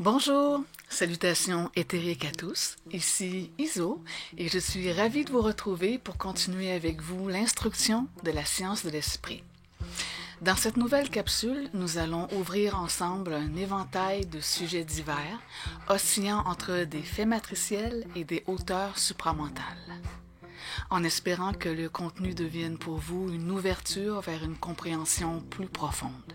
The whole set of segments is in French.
Bonjour, salutations éthériques à tous, ici Iso et je suis ravie de vous retrouver pour continuer avec vous l'instruction de la science de l'esprit. Dans cette nouvelle capsule, nous allons ouvrir ensemble un éventail de sujets divers, oscillant entre des faits matriciels et des hauteurs supramentales, en espérant que le contenu devienne pour vous une ouverture vers une compréhension plus profonde.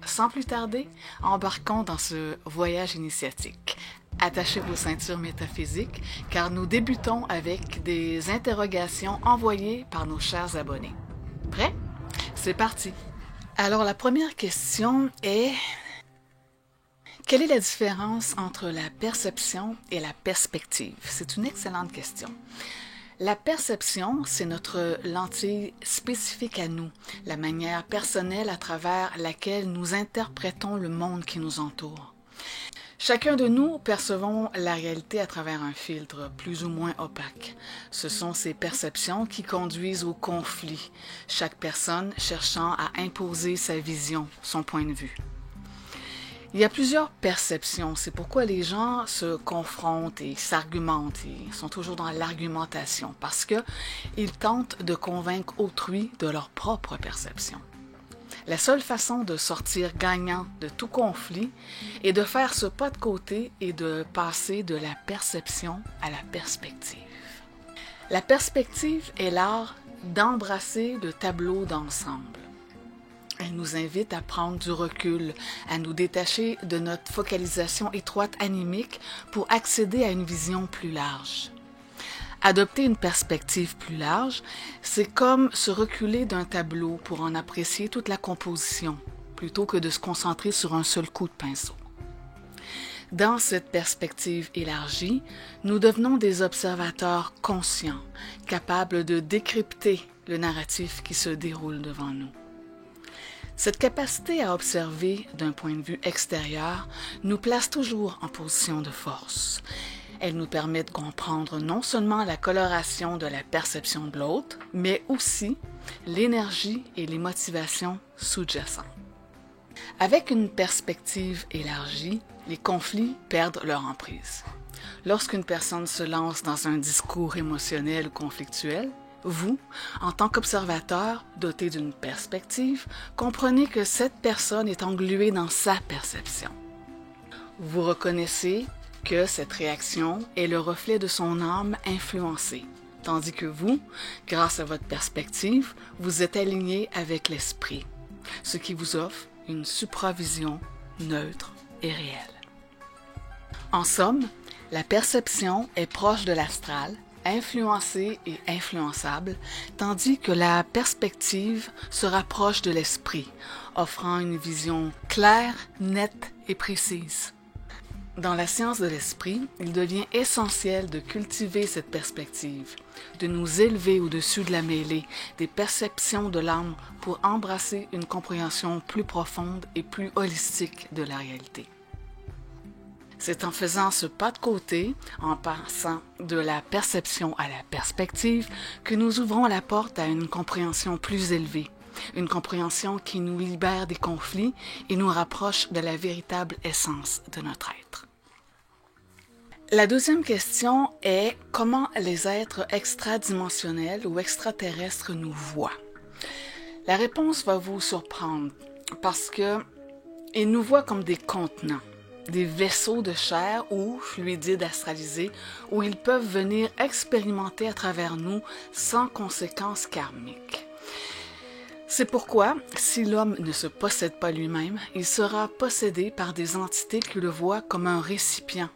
Sans plus tarder, embarquons dans ce voyage initiatique. Attachez vos ceintures métaphysiques car nous débutons avec des interrogations envoyées par nos chers abonnés. Prêts? C'est parti! Alors la première question est: quelle est la différence entre la perception et la perspective? C'est une excellente question. La perception, c'est notre lentille spécifique à nous, la manière personnelle à travers laquelle nous interprétons le monde qui nous entoure. Chacun de nous percevons la réalité à travers un filtre plus ou moins opaque. Ce sont ces perceptions qui conduisent au conflit, chaque personne cherchant à imposer sa vision, son point de vue. Il y a plusieurs perceptions, c'est pourquoi les gens se confrontent et s'argumentent, ils sont toujours dans l'argumentation, parce qu'ils tentent de convaincre autrui de leur propre perception. La seule façon de sortir gagnant de tout conflit est de faire ce pas de côté et de passer de la perception à la perspective. La perspective est l'art d'embrasser le tableau d'ensemble. Elle nous invite à prendre du recul, à nous détacher de notre focalisation étroite animique pour accéder à une vision plus large. Adopter une perspective plus large, c'est comme se reculer d'un tableau pour en apprécier toute la composition, plutôt que de se concentrer sur un seul coup de pinceau. Dans cette perspective élargie, nous devenons des observateurs conscients, capables de décrypter le narratif qui se déroule devant nous. Cette capacité à observer d'un point de vue extérieur nous place toujours en position de force. Elle nous permet de comprendre non seulement la coloration de la perception de l'autre, mais aussi l'énergie et les motivations sous-jacentes. Avec une perspective élargie, les conflits perdent leur emprise. Lorsqu'une personne se lance dans un discours émotionnel ou conflictuel, vous, en tant qu'observateur doté d'une perspective, comprenez que cette personne est engluée dans sa perception. Vous reconnaissez que cette réaction est le reflet de son âme influencée, tandis que vous, grâce à votre perspective, vous êtes aligné avec l'esprit, ce qui vous offre une supravision neutre et réelle. En somme, la perception est proche de l'astral, influencée et influençable, tandis que la perspective se rapproche de l'esprit, offrant une vision claire, nette et précise. Dans la science de l'esprit, il devient essentiel de cultiver cette perspective, de nous élever au-dessus de la mêlée des perceptions de l'âme pour embrasser une compréhension plus profonde et plus holistique de la réalité. C'est en faisant ce pas de côté, en passant de la perception à la perspective, que nous ouvrons la porte à une compréhension plus élevée, une compréhension qui nous libère des conflits et nous rapproche de la véritable essence de notre être. La deuxième question est comment les êtres extradimensionnels ou extraterrestres nous voient. La réponse va vous surprendre parce qu'ils nous voient comme des contenants, des vaisseaux de chair ou fluidides astralisés où ils peuvent venir expérimenter à travers nous sans conséquences karmiques. C'est pourquoi, si l'homme ne se possède pas lui-même, il sera possédé par des entités qui le voient comme un récipient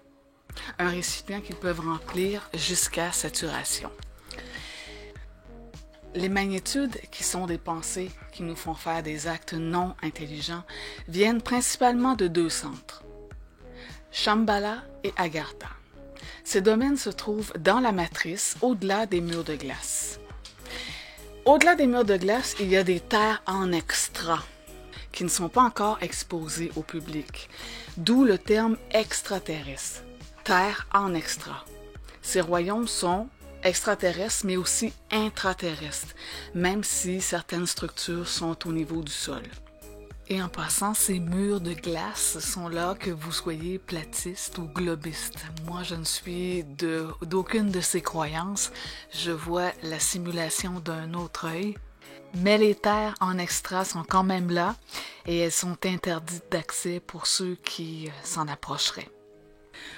qu'ils peuvent remplir jusqu'à saturation. Les magnétudes, qui sont des pensées qui nous font faire des actes non intelligents, viennent principalement de deux centres, Shambhala et Agartha. Ces domaines se trouvent dans la matrice, au-delà des murs de glace. Au-delà des murs de glace, il y a des terres en extra, qui ne sont pas encore exposées au public, d'où le terme extraterrestre, terre en extra. Ces royaumes sont extraterrestres, mais aussi intraterrestres, même si certaines structures sont au niveau du sol. Et en passant, ces murs de glace sont là que vous soyez platiste ou globiste. Moi, je ne suis d'aucune de ces croyances. Je vois la simulation d'un autre œil. Mais les terres en extra sont quand même là et elles sont interdites d'accès pour ceux qui s'en approcheraient.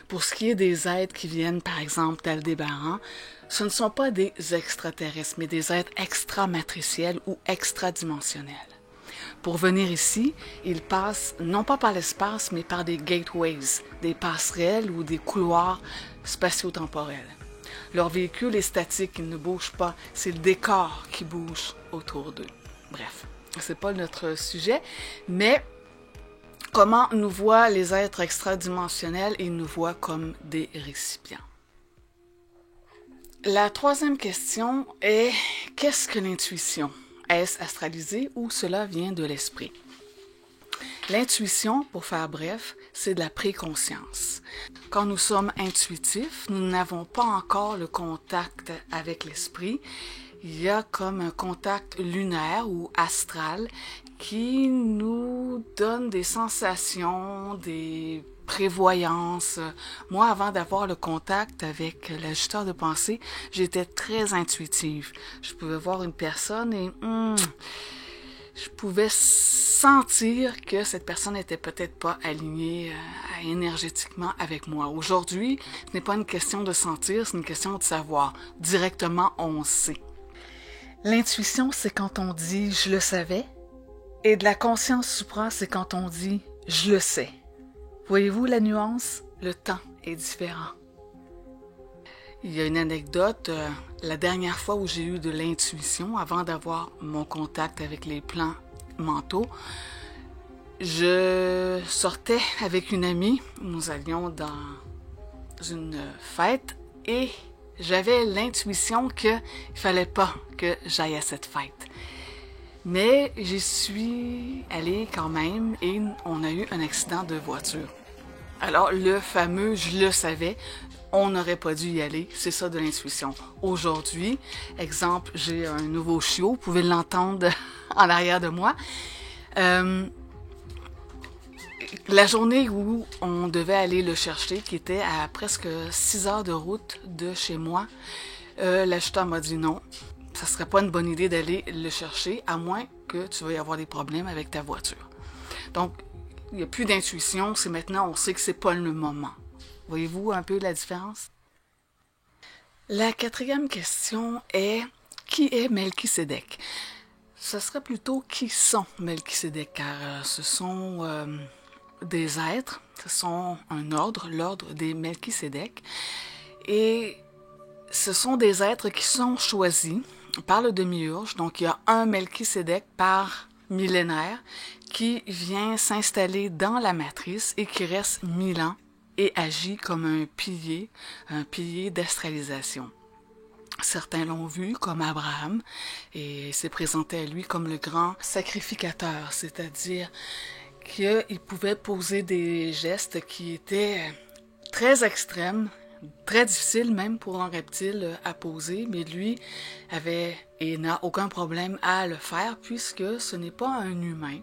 Pour ce qui est des êtres qui viennent, par exemple, d'Aldébaran, ce ne sont pas des extraterrestres, mais des êtres extramatriciels ou extradimensionnels. Pour venir ici, ils passent non pas par l'espace, mais par des gateways, des passerelles ou des couloirs spatio-temporels. Leur véhicule est statique, il ne bouge pas, c'est le décor qui bouge autour d'eux. Bref, c'est pas notre sujet, mais comment nous voient les êtres extradimensionnels? Ils nous voient comme des récipients. La troisième question est, qu'est-ce que l'intuition? Est-ce astralisé ou cela vient de l'esprit? L'intuition, pour faire bref, c'est de la préconscience. Quand nous sommes intuitifs, nous n'avons pas encore le contact avec l'esprit. Il y a comme un contact lunaire ou astral qui nous donne des sensations, des prévoyances. Moi, avant d'avoir le contact avec l'ajusteur de pensée, j'étais très intuitive. Je pouvais voir une personne et je pouvais sentir que cette personne n'était peut-être pas alignée énergétiquement avec moi. Aujourd'hui, ce n'est pas une question de sentir, c'est une question de savoir. Directement, on sait. L'intuition, c'est quand on dit « je le savais » et de la conscience supra, c'est quand on dit « je le sais ». Voyez-vous la nuance? Le temps est différent. Il y a une anecdote, la dernière fois où j'ai eu de l'intuition, avant d'avoir mon contact avec les plans mentaux, je sortais avec une amie, nous allions dans une fête et j'avais l'intuition qu'il ne fallait pas que j'aille à cette fête. Mais j'y suis allée quand même et on a eu un accident de voiture. Alors, le fameux « je le savais », on n'aurait pas dû y aller, c'est ça de l'intuition. Aujourd'hui, exemple, j'ai un nouveau chiot, vous pouvez l'entendre en arrière de moi. La journée où on devait aller le chercher, qui était à presque 6 heures de route de chez moi, l'acheteur m'a dit non, ça serait pas une bonne idée d'aller le chercher, à moins que tu veuilles avoir des problèmes avec ta voiture. Donc, il n'y a plus d'intuition, c'est maintenant, on sait que c'est pas le moment. Voyez-vous un peu la différence? La quatrième question est, qui est Melchisédek? Ce serait plutôt qui sont Melchisédek, car ce sont des êtres, ce sont un ordre, l'ordre des Melchisédek, et ce sont des êtres qui sont choisis par le demi-urge, donc il y a un Melchisédek par millénaire qui vient s'installer dans la matrice et qui reste 1000 ans et agit comme un pilier d'astralisation. Certains l'ont vu comme Abraham et s'est présenté à lui comme le grand sacrificateur, c'est-à-dire qu'il pouvait poser des gestes qui étaient très extrêmes, très difficiles même pour un reptile à poser, mais lui avait et n'a aucun problème à le faire puisque ce n'est pas un humain.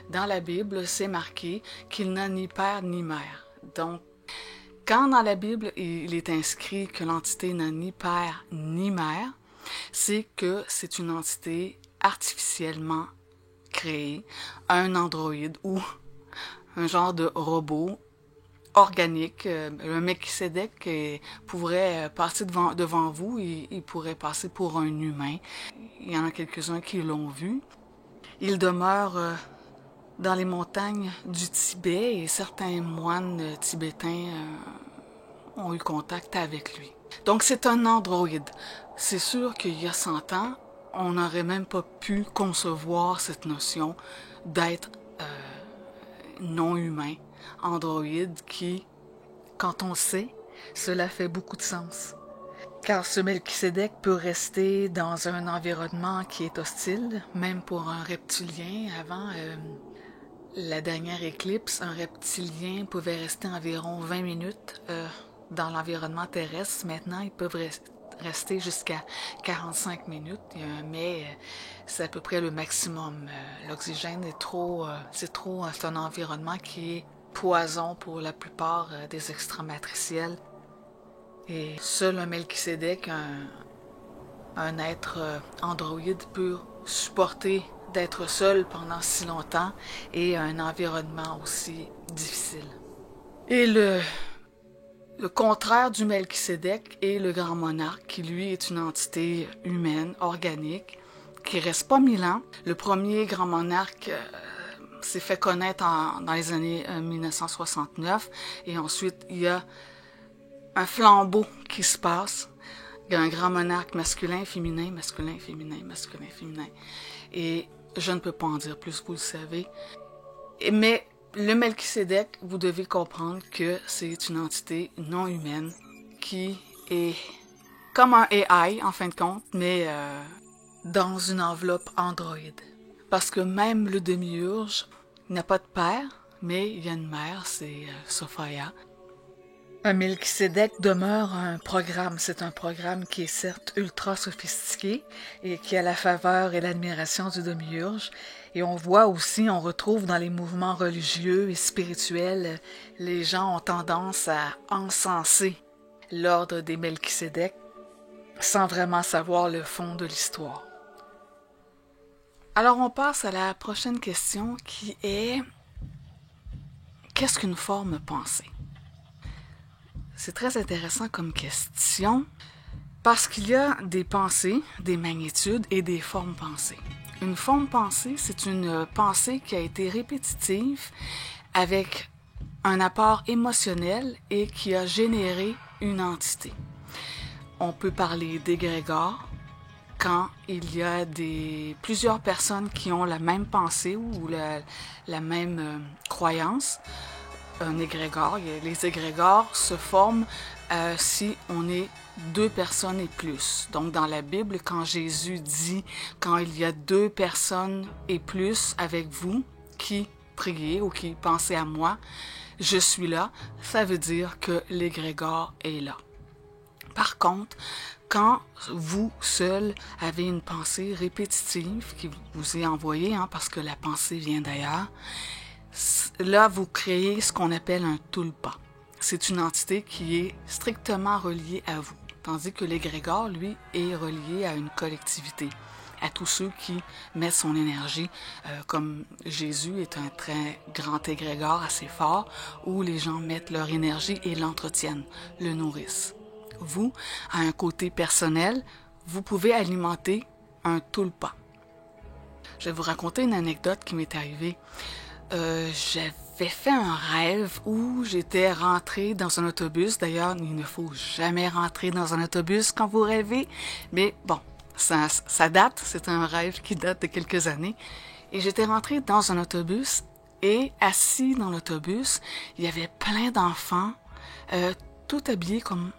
Dans la Bible, c'est marqué qu'il n'a ni père ni mère. Donc, quand dans la Bible, il est inscrit que l'entité n'a ni père ni mère, c'est que c'est une entité artificiellement créée, un androïde ou un genre de robot organique. Le Melchisédek pourrait passer devant vous, il pourrait passer pour un humain. Il y en a quelques-uns qui l'ont vu. Il demeure dans les montagnes du Tibet et certains moines tibétains ont eu contact avec lui. Donc c'est un androïde. C'est sûr qu'il y a 100 ans, on n'aurait même pas pu concevoir cette notion d'être non humain, androïde qui, quand on sait, cela fait beaucoup de sens. Car ce Melchisédek peut rester dans un environnement qui est hostile, même pour un reptilien. Avant la dernière éclipse, un reptilien pouvait rester environ 20 minutes dans l'environnement terrestre. Maintenant, ils peuvent rester jusqu'à 45 minutes. Mais c'est à peu près le maximum. L'oxygène est trop, c'est un environnement qui est poison pour la plupart des extramatriciels. Et seul un Melchisédek, un être androïde, peut supporter d'être seul pendant si longtemps et un environnement aussi difficile. Et le contraire du Melchisédek est le grand monarque, qui lui est une entité humaine, organique, qui reste pas 1000 ans. Le premier grand monarque s'est fait connaître dans les années 1969, et ensuite il y a un flambeau qui se passe. Il y a un grand monarque masculin, féminin, masculin, féminin, masculin, féminin. Et je ne peux pas en dire plus, vous le savez. Mais le Melchisédek, vous devez comprendre que c'est une entité non humaine qui est comme un AI, en fin de compte, mais dans une enveloppe Android. Parce que même le demi-urge n'a pas de père, mais il y a une mère, c'est Sophia. Un Melchisédek demeure un programme. C'est un programme qui est certes ultra sophistiqué et qui a la faveur et l'admiration du demi-urge. Et on voit aussi, on retrouve dans les mouvements religieux et spirituels, les gens ont tendance à encenser l'ordre des Melchisédek sans vraiment savoir le fond de l'histoire. Alors on passe à la prochaine question qui est: qu'est-ce qu'une forme pensée? C'est très intéressant comme question parce qu'il y a des pensées, des magnitudes et des formes pensées. Une forme pensée, c'est une pensée qui a été répétitive avec un apport émotionnel et qui a généré une entité. On peut parler d'égrégore quand il y a plusieurs personnes qui ont la même pensée ou la même croyance. Un égrégore, les égrégores se forment si on est 2 personnes et plus. Donc dans la Bible, quand Jésus dit « quand il y a 2 personnes et plus avec vous qui priez ou qui pensez à moi, je suis là », ça veut dire que l'égrégore est là. Par contre, quand vous seul avez une pensée répétitive qui vous est envoyée, parce que la pensée vient d'ailleurs, là, vous créez ce qu'on appelle un tulpa. C'est une entité qui est strictement reliée à vous, tandis que l'égrégore, lui, est relié à une collectivité, à tous ceux qui mettent son énergie, comme Jésus est un très grand égrégore assez fort, où les gens mettent leur énergie et l'entretiennent, le nourrissent. Vous, à un côté personnel, vous pouvez alimenter un tulpa. Je vais vous raconter une anecdote qui m'est arrivée. J'avais fait un rêve où j'étais rentrée dans un autobus. D'ailleurs, il ne faut jamais rentrer dans un autobus quand vous rêvez. Mais bon, ça date. C'est un rêve qui date de quelques années. Et j'étais rentrée dans un autobus et assis dans l'autobus, il y avait plein d'enfants, tout habillés comme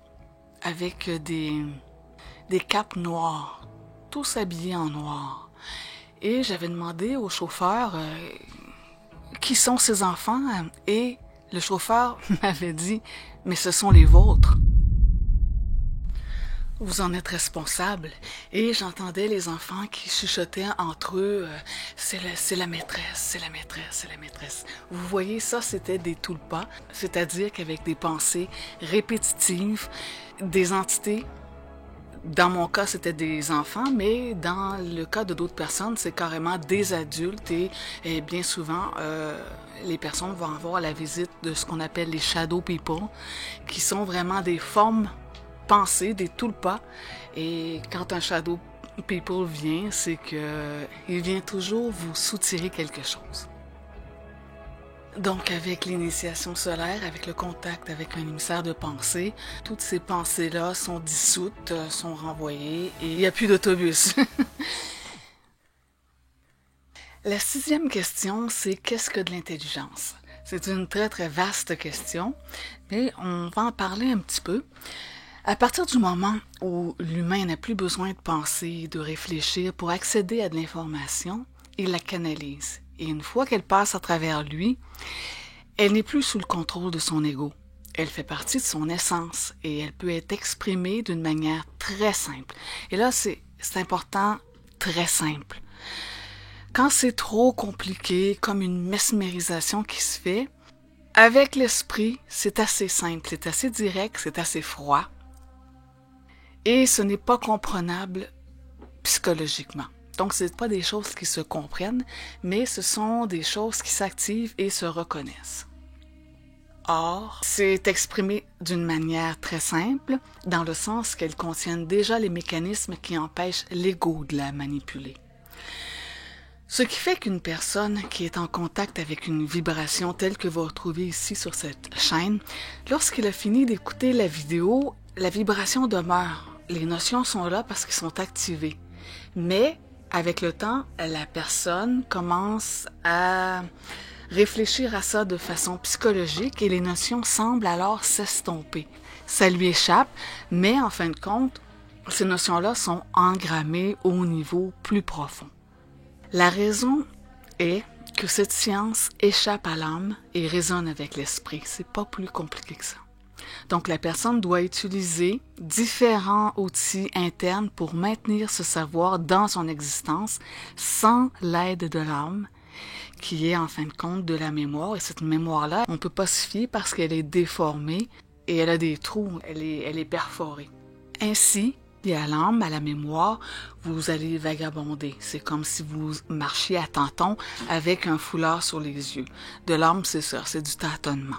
avec des capes noires, tous habillés en noir. Et j'avais demandé au chauffeur qui sont ces enfants, et le chauffeur m'avait dit « mais ce sont les vôtres ». Vous en êtes responsable. Et j'entendais les enfants qui chuchotaient entre eux c'est la maîtresse, c'est la maîtresse, c'est la maîtresse. Vous voyez, ça c'était des tulpas, c'est-à-dire qu'avec des pensées répétitives, des entités. Dans mon cas, c'était des enfants, mais dans le cas de d'autres personnes, c'est carrément des adultes et bien souvent, les personnes vont avoir la visite de ce qu'on appelle les shadow people, qui sont vraiment des formes pensées, des tulpas. Et quand un shadow people vient, c'est qu'il vient toujours vous soutirer quelque chose. Donc, avec l'initiation solaire, avec le contact avec un émissaire de pensée, toutes ces pensées-là sont dissoutes, sont renvoyées et il n'y a plus d'autobus. La 6e question, c'est qu'est-ce que de l'intelligence? C'est une très très vaste question, mais on va en parler un petit peu. À partir du moment où l'humain n'a plus besoin de penser, de réfléchir pour accéder à de l'information, il la canalise. Et une fois qu'elle passe à travers lui, elle n'est plus sous le contrôle de son ego. Elle fait partie de son essence et elle peut être exprimée d'une manière très simple. Et là, c'est important, très simple. Quand c'est trop compliqué, comme une mesmérisation qui se fait, avec l'esprit, c'est assez simple, c'est assez direct, c'est assez froid. Et ce n'est pas comprenable psychologiquement. Donc, ce n'est pas des choses qui se comprennent, mais ce sont des choses qui s'activent et se reconnaissent. Or, c'est exprimé d'une manière très simple, dans le sens qu'elles contiennent déjà les mécanismes qui empêchent l'ego de la manipuler. Ce qui fait qu'une personne qui est en contact avec une vibration telle que vous retrouvez ici sur cette chaîne, lorsqu'il a fini d'écouter la vidéo, la vibration demeure. Les notions sont là parce qu'elles sont activées. Mais, avec le temps, la personne commence à réfléchir à ça de façon psychologique et les notions semblent alors s'estomper. Ça lui échappe, mais en fin de compte, ces notions-là sont engrammées au niveau plus profond. La raison est que cette science échappe à l'âme et résonne avec l'esprit. C'est pas plus compliqué que ça. Donc, la personne doit utiliser différents outils internes pour maintenir ce savoir dans son existence sans l'aide de l'âme, qui est en fin de compte de la mémoire. Et cette mémoire-là, on ne peut pas se fier parce qu'elle est déformée et elle a des trous, elle est perforée. Ainsi, à l'âme, à la mémoire, vous allez vagabonder. C'est comme si vous marchiez à tâtons avec un foulard sur les yeux. De l'âme, c'est ça, c'est du tâtonnement.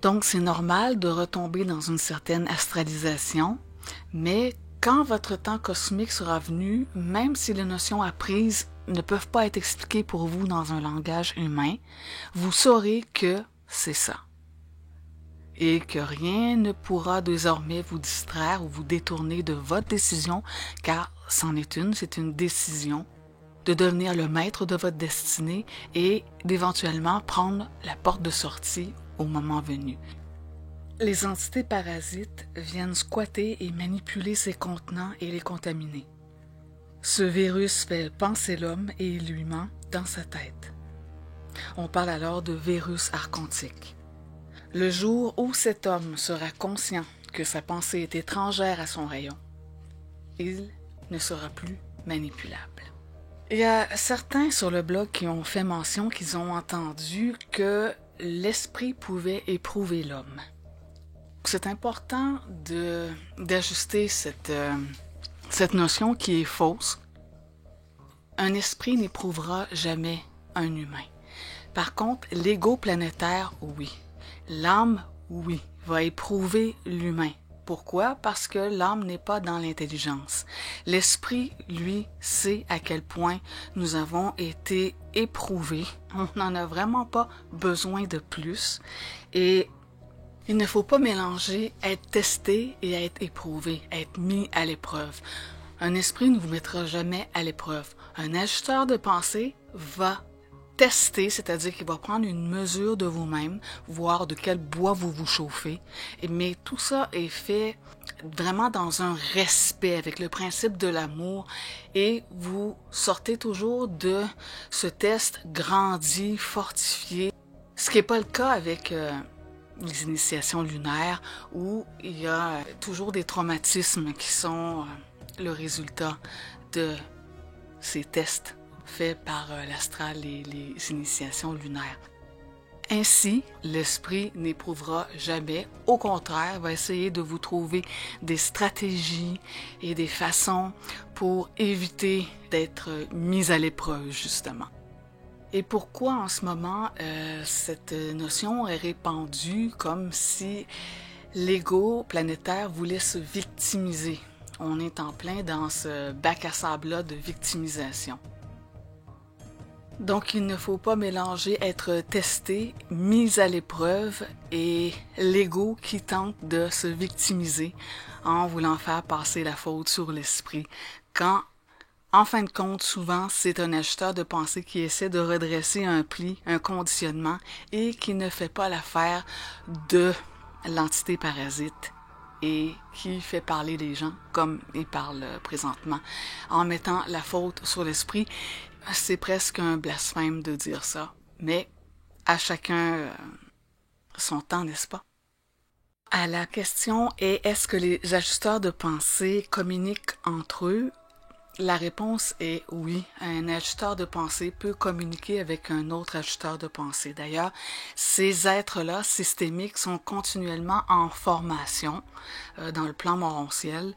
Donc, c'est normal de retomber dans une certaine astralisation, mais quand votre temps cosmique sera venu, même si les notions apprises ne peuvent pas être expliquées pour vous dans un langage humain, vous saurez que c'est ça. Et que rien ne pourra désormais vous distraire ou vous détourner de votre décision, car c'en est une, c'est une décision de devenir le maître de votre destinée et d'éventuellement prendre la porte de sortie au moment venu. Les entités parasites viennent squatter et manipuler ces contenants et les contaminer. Ce virus fait penser l'homme et il lui ment dans sa tête. On parle alors de virus archontique. Le jour où cet homme sera conscient que sa pensée est étrangère à son rayon, il ne sera plus manipulable. Il y a certains sur le blog qui ont fait mention qu'ils ont entendu que l'esprit pouvait éprouver l'homme. C'est important d'ajuster cette notion qui est fausse. Un esprit n'éprouvera jamais un humain. Par contre, l'ego planétaire, oui. L'âme, oui, va éprouver l'humain. Pourquoi? Parce que l'âme n'est pas dans l'intelligence. L'esprit, lui, sait à quel point nous avons été éprouvés. On n'en a vraiment pas besoin de plus. Et il ne faut pas mélanger être testé et être éprouvé, être mis à l'épreuve. Un esprit ne vous mettra jamais à l'épreuve. Un ajusteur de pensée va tester, c'est-à-dire qu'il va prendre une mesure de vous-même, voir de quel bois vous vous chauffez. Mais tout ça est fait vraiment dans un respect, avec le principe de l'amour. Et vous sortez toujours de ce test grandi, fortifié. Ce qui n'est pas le cas avec les initiations lunaires, où il y a toujours des traumatismes qui sont le résultat de ces tests faits par l'astral et les initiations lunaires. Ainsi, l'esprit n'éprouvera jamais, au contraire, va essayer de vous trouver des stratégies et des façons pour éviter d'être mis à l'épreuve, justement. Et pourquoi en ce moment cette notion est répandue comme si l'ego planétaire voulait se victimiser? On est en plein dans ce bac à sable-là de victimisation. Donc, il ne faut pas mélanger être testé, mis à l'épreuve et l'ego qui tente de se victimiser en voulant faire passer la faute sur l'esprit. Quand, en fin de compte, souvent, c'est un ajusteur de pensée qui essaie de redresser un pli, un conditionnement et qui ne fait pas l'affaire de l'entité parasite et qui fait parler les gens comme ils parlent présentement en mettant la faute sur l'esprit. C'est presque un blasphème de dire ça, mais à chacun son temps, n'est-ce pas? À la question est, est-ce que les ajusteurs de pensée communiquent entre eux? La réponse est oui. Un ajusteur de pensée peut communiquer avec un autre ajusteur de pensée. D'ailleurs, ces êtres-là, systémiques, sont continuellement en formation dans le plan morontiel.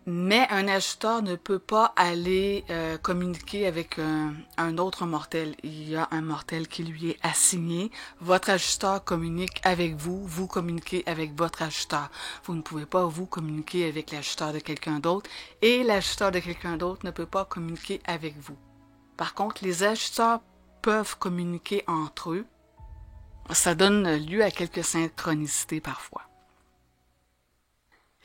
Mais un ajusteur ne peut pas aller communiquer avec un autre mortel. Il y a un mortel qui lui est assigné. Votre ajusteur communique avec vous, vous communiquez avec votre ajusteur. Vous ne pouvez pas, vous, communiquer avec l'ajusteur de quelqu'un d'autre et l'ajusteur de quelqu'un d'autre ne peut pas communiquer avec vous. Par contre, les ajusteurs peuvent communiquer entre eux. Ça donne lieu à quelques synchronicités parfois.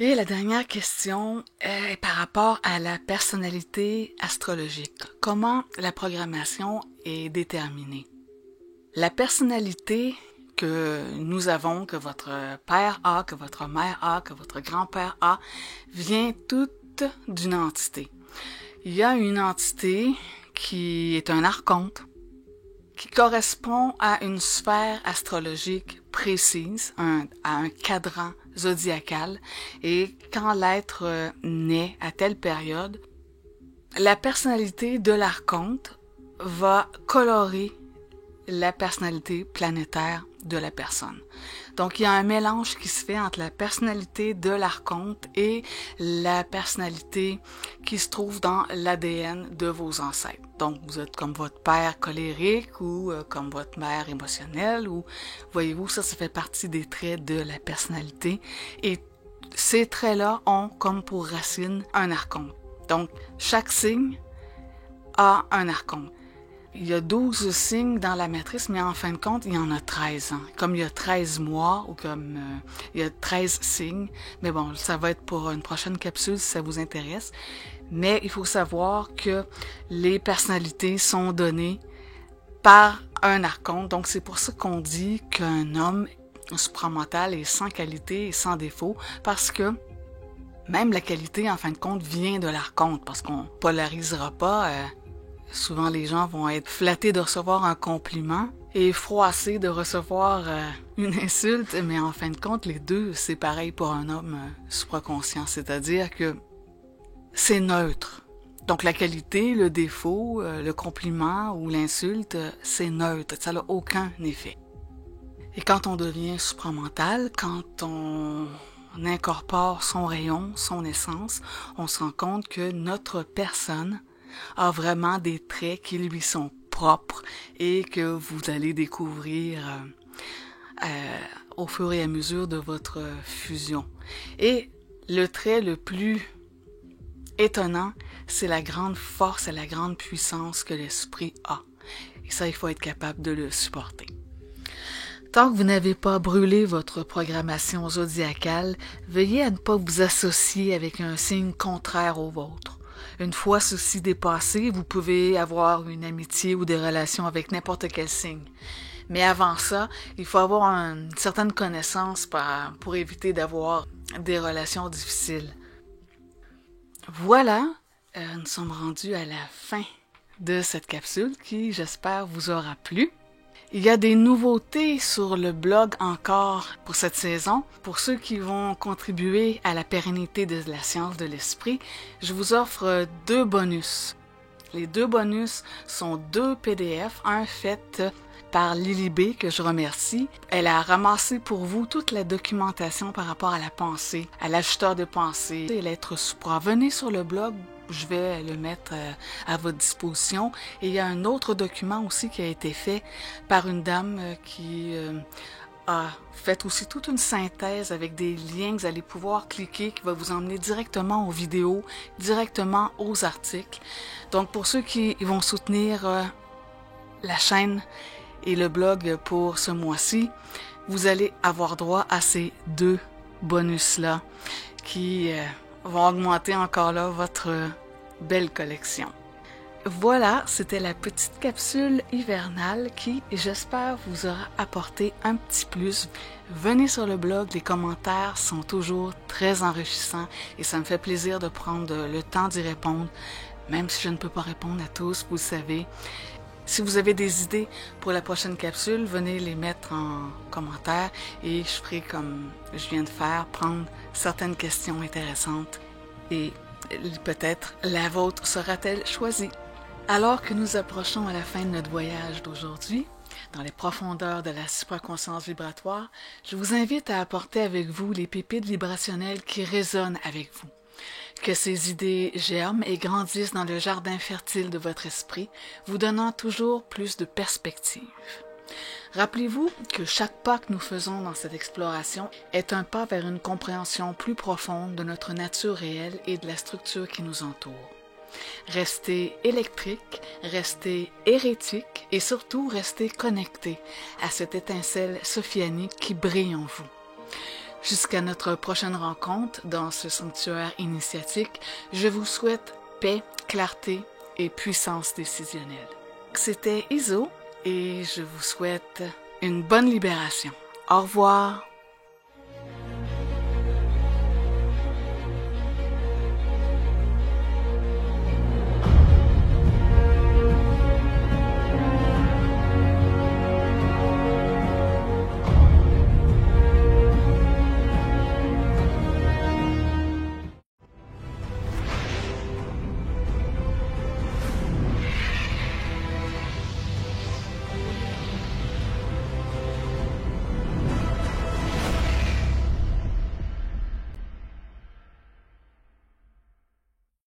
Et la dernière question est par rapport à la personnalité astrologique. Comment la programmation est déterminée? La personnalité que nous avons, que votre père a, que votre mère a, que votre grand-père a, vient toute d'une entité. Il y a une entité qui est un archonte, qui correspond à une sphère astrologique précise, à un cadran zodiacal, et quand l'être naît à telle période, la personnalité de l'archonte va colorer la personnalité planétaire de la personne. Donc, il y a un mélange qui se fait entre la personnalité de l'archonte et la personnalité qui se trouve dans l'ADN de vos ancêtres. Donc, vous êtes comme votre père colérique ou comme votre mère émotionnelle ou, voyez-vous, ça fait partie des traits de la personnalité. Et ces traits-là ont comme pour racine un archonte. Donc, chaque signe a un archonte. Il y a 12 signes dans la matrice, mais en fin de compte, il y en a 13. Hein. Comme il y a 13 mois ou comme il y a 13 signes. Mais bon, ça va être pour une prochaine capsule si ça vous intéresse. Mais il faut savoir que les personnalités sont données par un archonte. Donc, c'est pour ça qu'on dit qu'un homme supramental est sans qualité et sans défaut, parce que même la qualité, en fin de compte, vient de l'archonte, parce qu'on polarisera pas... Souvent, les gens vont être flattés de recevoir un compliment et froissés de recevoir une insulte, mais en fin de compte, les deux, c'est pareil pour un homme supraconscient, c'est-à-dire que c'est neutre. Donc, la qualité, le défaut, le compliment ou l'insulte, c'est neutre, ça n'a aucun effet. Et quand on devient supramental, quand on incorpore son rayon, son essence, on se rend compte que notre personne a vraiment des traits qui lui sont propres et que vous allez découvrir au fur et à mesure de votre fusion. Et le trait le plus étonnant, c'est la grande force et la grande puissance que l'esprit a. Et ça, il faut être capable de le supporter. Tant que vous n'avez pas brûlé votre programmation zodiacale, veuillez à ne pas vous associer avec un signe contraire au vôtre. Une fois ceci dépassé, vous pouvez avoir une amitié ou des relations avec n'importe quel signe. Mais avant ça, il faut avoir une certaine connaissance pour éviter d'avoir des relations difficiles. Voilà, nous sommes rendus à la fin de cette capsule qui, j'espère, vous aura plu. Il y a des nouveautés sur le blog encore pour cette saison. Pour ceux qui vont contribuer à la pérennité de la science de l'esprit, je vous offre 2 bonus. Les 2 bonus sont 2 PDF, un fait par Lily B, que je remercie. Elle a ramassé pour vous toute la documentation par rapport à la pensée, à l'ajusteur de pensée et l'être supra. Venez sur le blog, je vais le mettre à votre disposition. Et il y a un autre document aussi qui a été fait par une dame qui a fait aussi toute une synthèse avec des liens que vous allez pouvoir cliquer qui va vous emmener directement aux vidéos, directement aux articles. Donc pour ceux qui vont soutenir la chaîne et le blog pour ce mois-ci, vous allez avoir droit à ces 2 bonus-là qui vont augmenter encore là votre belle collection. Voilà, c'était la petite capsule hivernale qui, j'espère, vous aura apporté un petit plus. Venez sur le blog, les commentaires sont toujours très enrichissants et ça me fait plaisir de prendre le temps d'y répondre, même si je ne peux pas répondre à tous, vous le savez. Si vous avez des idées pour la prochaine capsule, venez les mettre en commentaire et je ferai comme je viens de faire, prendre certaines questions intéressantes et peut-être la vôtre sera-t-elle choisie. Alors que nous approchons à la fin de notre voyage d'aujourd'hui, dans les profondeurs de la supraconscience vibratoire, je vous invite à apporter avec vous les pépites vibrationnelles qui résonnent avec vous. Que ces idées germent et grandissent dans le jardin fertile de votre esprit, vous donnant toujours plus de perspective. Rappelez-vous que chaque pas que nous faisons dans cette exploration est un pas vers une compréhension plus profonde de notre nature réelle et de la structure qui nous entoure. Restez électrique, restez hérétique et surtout restez connecté à cette étincelle sophianique qui brille en vous. Jusqu'à notre prochaine rencontre dans ce sanctuaire initiatique, je vous souhaite paix, clarté et puissance décisionnelle. C'était Iso et je vous souhaite une bonne libération. Au revoir.